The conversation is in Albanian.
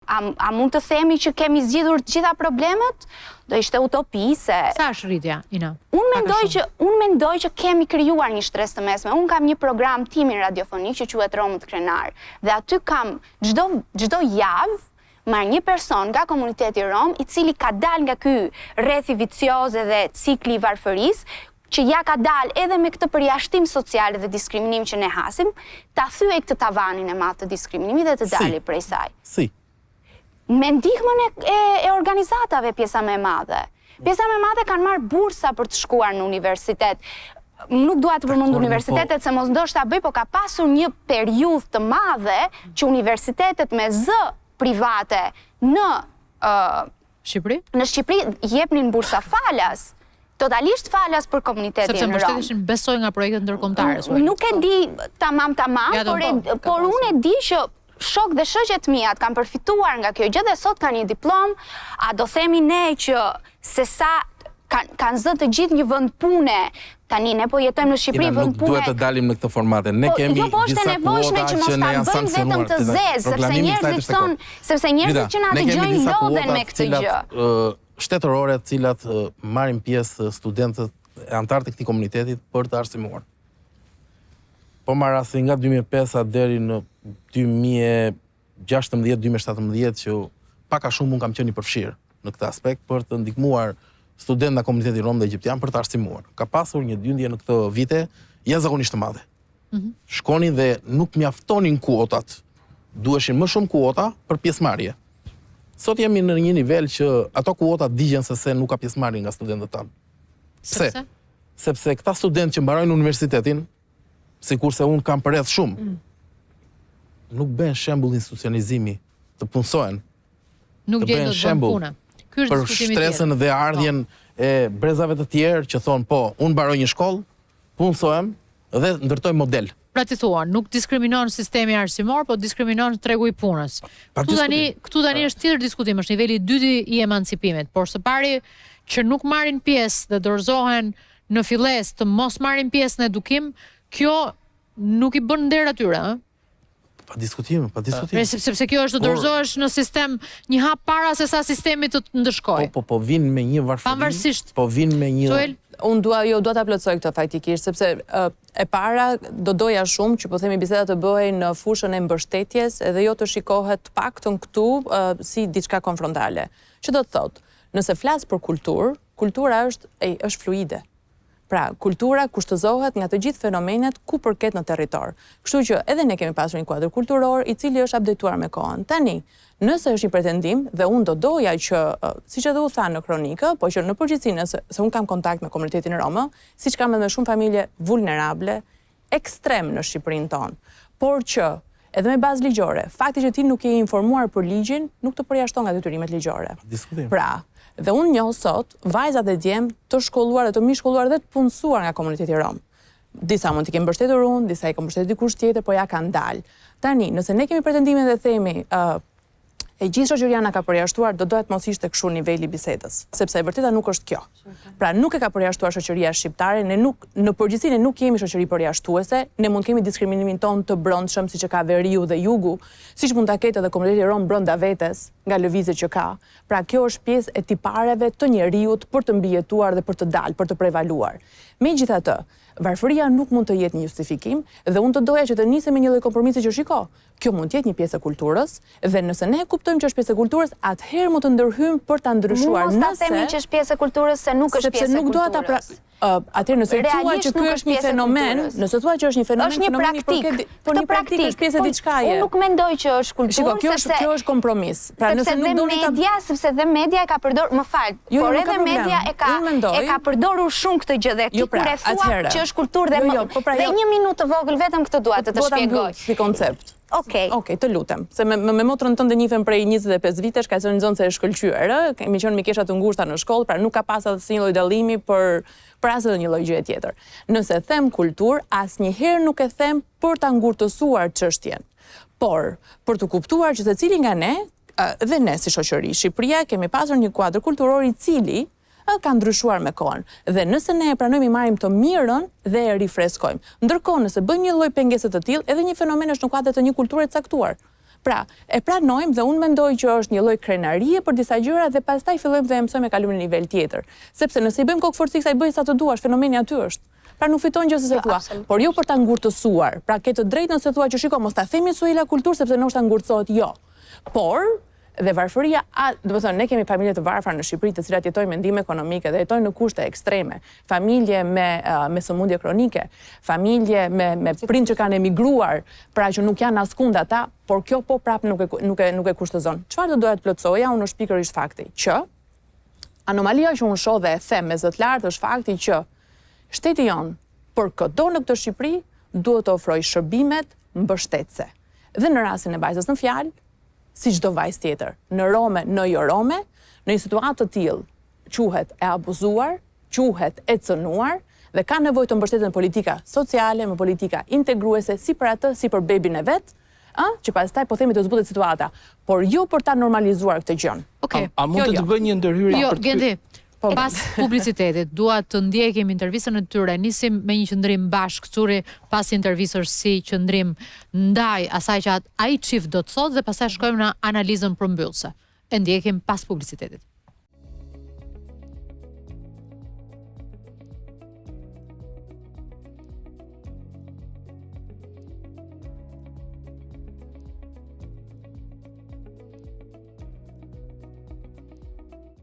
a mund të themi që kemi zgjidhur të gjitha problemet? Do ishte utopi se... Sa është rritja, Ina? Unë mendoj që kemi krijuar një shtresë të mesme. Unë kam një program timin radiofonik që quhet Romët Krenar. Dhe aty kam çdo javë marr një person nga komuniteti rom i cili ka dal nga ky rrethi vicioz dhe cikli i varfërisë, që ja ka dal edhe me këtë përjashtim social dhe diskriminim që ne hasim, ta thyej këtë tavanin e madh të diskriminimit dhe të dali prej saj. Si. Me ndihmën e organizatave pjesa më e madhe. Pjesa më e madhe kanë marrë bursa për të shkuar në universitet. Nuk dua të përmend universitetet se mos ndoshta bëj, po ka pasur një periudhë të madhe që universitetet me zë private në Shqipëri? Në Shqipëri jepnin bursa falas. Totalisht falas për komunitetin sepse rom. mbështeteshin besoj nga projektet ndërkombëtare. Nuk e di tamam, por unë e di që shok dhe shoqet mijat kanë përfituar nga kjo gjë dhe sot kanë një diplomë. A do themi ne që se sa kanë zënë të gjithë një vend pune. Tani ne po jetojmë në Shqipëri vend pune. Nuk duhet të dalim në këtë formate. Ne kemi disa kuota që ne janë sankcionuar vetëm të zezë, sepse njerëzit që na dëgjojnë lodhen me këtë gjë. Shtetërore të cilat marrin pjesë studentët e antarët e këtij komuniteti për të arsimuar. Po marrasi nga 2005 deri në 2016-2017 që pak a shumë unë kam qenë i përfshirë në këtë aspekt për të ndihmuar studentë nga komuniteti rom dhe egjiptian për të arsimuar. Ka pasur një dyndje në këtë vite jashtëzakonisht të madhe. Shkonin dhe nuk mjaftonin kuotat. Duheshin më shumë kuota për pjesëmarrje. Sot jemi në një nivel që ato kuota digjen se nuk ka pjesëmarrje nga studentët tanë. Pse? Sepse këta studentë që mbarojnë universitetin, sikurse unë kam përreth shumë, nuk bën shembull institucionalizimi të punësohen. Nuk gjen dot puna. Ky është për shtresën dhe ardhjen e brezave të tjerë që thonë po, unë mbaroj një shkollë, punësohem dhe ndërtoj model. Pra ti thua, nuk diskriminon sistemi arsimor, po diskriminon tregu i punës. Këtu tani është tjetër diskutim, është niveli i dytë i emancipimit, por së pari që nuk marrin pjesë dhe dorëzohen në filles të mos marrin pjesë në edukim, kjo nuk i bën nder atyre, ëh? Pa diskutim. Sepse kjo është të dorëzohesh në sistem një hap para se sa sistemi të ndëshkojë. Po vinë me një varfëri. Pavarësisht. Po vinë me një... Unë dua ta plotësoj këtë faktikisht, sepse e para do doja shumë që po themi biseda të bëhej në fushën e mbështetjes edhe jo të shikohet paktën këtu si diçka konfrontale. Që do të thotë, nëse flas për kulturë, kultura është fluide. Pra, kultura kushtëzohet nga të gjithë fenomenet ku përket në territor. Kështu që edhe ne kemi pasur një kuadër kulturor i cili është updateuar me kohën. Tani, nëse është një pretendim dhe unë do doja që, siç edhe u tha në kronikë, po që në përgjithësi nëse unë kam kontakt me komunitetin rom, siç kam edhe me shumë familje vulnerable, ekstrem në Shqipërinë tonë, por që edhe me bazë ligjore, fakti që ti nuk je informuar për ligjin, nuk të përjashton nga detyrimet ligjore. Pra, dhe unë njoh sot vajzat dhe djemë të shkolluar dhe të mishkolluar dhe të punësuar nga komuniteti rom. Disa mund t'i kemë mbështetur unë, disa i kemë mbështetur dikush tjetër, po ja kanë dalë. Tani, nëse ne kemi pretendimin dhe themi e gjithë shoqëria na ka përjashtuar, do dohet mos ishte kështu niveli bisedës, sepse e vërteta nuk është kjo. Pra nuk e ka përjashtuar shoqëria shqiptare, ne nuk në përgjithësi ne nuk jemi shoqëri përjashtuese, ne mund kemi diskriminimin ton të brendshëm siç e ka Veriu dhe Jugu, siç mund ta ketë edhe komuniteti rom brenda vetes, nga lëvizjet që ka. Pra kjo është pjesë e tipareve të njerëzit për të mbijetuar dhe për të dalë, për të prevaluar. Megjithatë, varfëria nuk mund të jetë një justifikim dhe unë të doja që të nisem me një lloj kompromisi që shiko. Kjo mund të jetë një pjesë e kulturës dhe nëse ne kuptojmë që është pjesë e kulturës, atëherë mund të ndërhyjmë për ta ndryshuar. Mos ta themi që është pjesë e kulturës se nuk është pjesë e kulturës. Atëherë nëse thua që ky është një fenomen, nëse thua që është një fenomen, është një praktikë, po një praktikë është pjesë e diçkaje. Unë nuk mendoj që është kulturë, sepse kjo është kompromis. Pra nëse nuk doni ta sepse dhe media e ka përdorur, më fal, por edhe media e ka përdorur shumë këtë gjë dhe ti kur e thua që është kulturë dhe një minutë të vogël vetëm këtë dua të shpjegoj. Si koncept. Okej, të lutem. Se me motrën tënde njihem prej 25 vitesh, ka qenë një zonë se e shkëlqyer, kemi qenë mikesha të ngushta në shkollë, pra nuk ka pas asnjë lloj dallimi për as edhe një lloj gjëje tjetër. Nëse them kulturë, asnjëherë nuk e them për ta ngurtësuar çështjen. Por për të kuptuar që secili nga ne dhe ne si shoqëri, Shqipëria kemi pasur një kuadër kulturor i cili ka ndryshuar me kohën. Dhe nëse ne e pranojmë i marrim të mirën dhe e rifreskojmë. Ndërkohë nëse bëjmë një lloj pengese të tillë, edhe një fenomen është në kuadër të një kulture të caktuar. Pra, e pranojmë dhe unë mendoj që është një lloj krenarie për disa gjëra dhe pastaj fillojmë dhe e mësojmë e kalojmë në nivel tjetër. Sepse nëse i bëjmë kokë forcë kësaj bëj sa të duash, fenomeni aty është. Pra nuk fiton gjë se thua, por jo për ta ngurtësuar. Pra ke të drejtë nëse thua që shiko, mos ta themi suela kulturë sepse ndoshta ngurtësohet, jo. Por dhe varfëria, do të thonë, ne kemi familje të varfra në Shqipëri, të cilat jetojnë me ndihmë ekonomike dhe jetojnë në kushte ekstreme, familje me sëmundje kronike, familje me prindë që kanë emigruar, pra që nuk janë askund ata, por kjo po prap nuk e kushtozon. Çfarë do doja të plotësoja, unë është pikërisht fakti që anomalia që unë shoh dhe e them me zë të lartë është fakti që shteti jon për çdo në këtë Shqipëri duhet të ofrojë shërbimet mbështetëse. Dhe në rastin e vajzës në fjalë, si çdo vajzë tjetër, në rome, në jo rome, në një situatë të tillë quhet e abuzuar, quhet e cënuar dhe ka nevojë të mbështetet në politika sociale, në politika integruese si për atë, si për bebin e vet, që pastaj po themi të zbutet situata, por jo për ta normalizuar këtë gjë. Okej. A mund të bëj një ndërhyrje? Jo, Gendi. Pas publicitetit, dua të ndjekim intervistën e tyre, nisim me një qëndrim bashkë, Curi pas intervistës si qëndrim ndaj asaj që ai çift do të thotë dhe pastaj shkojmë në analizën përmbyllëse. E ndjekim pas publicitetit.